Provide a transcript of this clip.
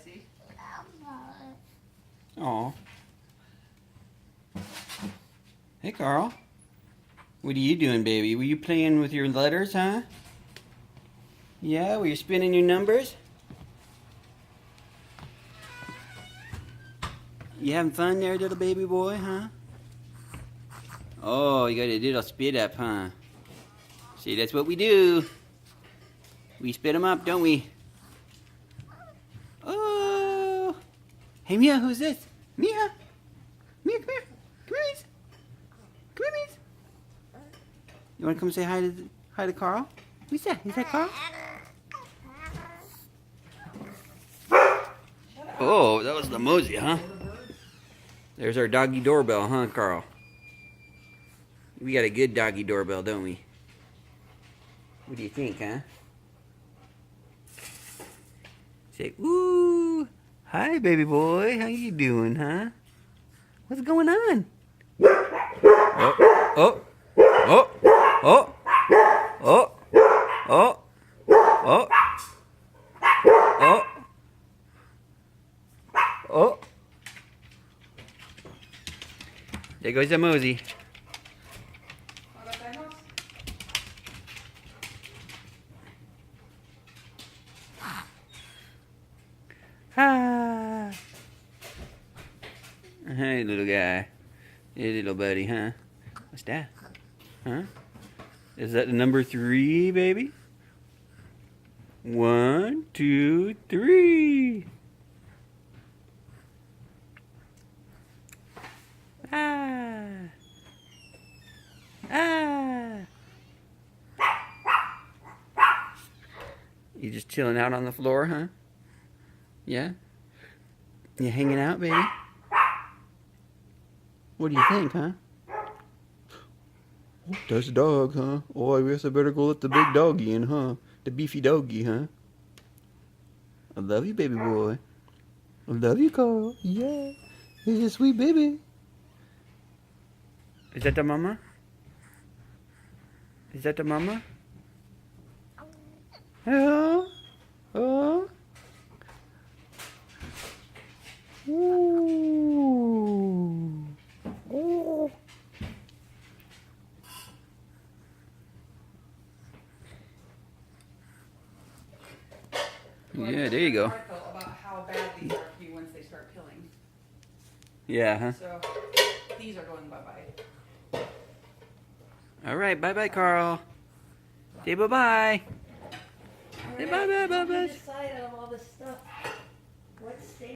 see. Aw. Hey, Carl. What are you doing, baby? Were you playing with your letters, huh? Yeah, were you spinning your numbers? You having fun there, little baby boy, huh? Oh, you got a little spit up, huh? See, that's what we do. We spit them up, don't we? Oh! Hey, Mia, who's this? Mia! Mia, come here. Come here, Miss. Come here, Miss. You want to come say hi to Carl? Who's that? Is that Carl? Oh, that was the Mosey, huh? There's our doggy doorbell, huh, Carl? We got a good doggy doorbell, don't we? What do you think, huh? Say, ooh, hi, baby boy. How you doing, huh? What's going on? Oh, oh, oh, oh, oh, oh, oh, oh, oh. There goes the Mosey. Ah. Hey, little guy. Hey, little buddy, huh? What's that? Huh? Is that the number 3, baby? 1, 2, 3. Ah. Ah. You just chilling out on the floor, huh? Yeah? You hanging out, baby? What do you think, huh? Oh, that's a dog, huh? Oh, I guess I better go let the big doggy in, huh? The beefy doggy, huh? I love you, baby boy. I love you, Carl. Yeah. He's a sweet baby. Is that the mama? Is that the mama? Oh. Oh. Ooh. Oh. Yeah, there you go. About how bad these are for you once they start killing. Yeah, huh? So these are going bye-bye. All right, bye-bye, Carl. Say bye-bye. Say bye-bye, bye-bye. Decide on all this stuff.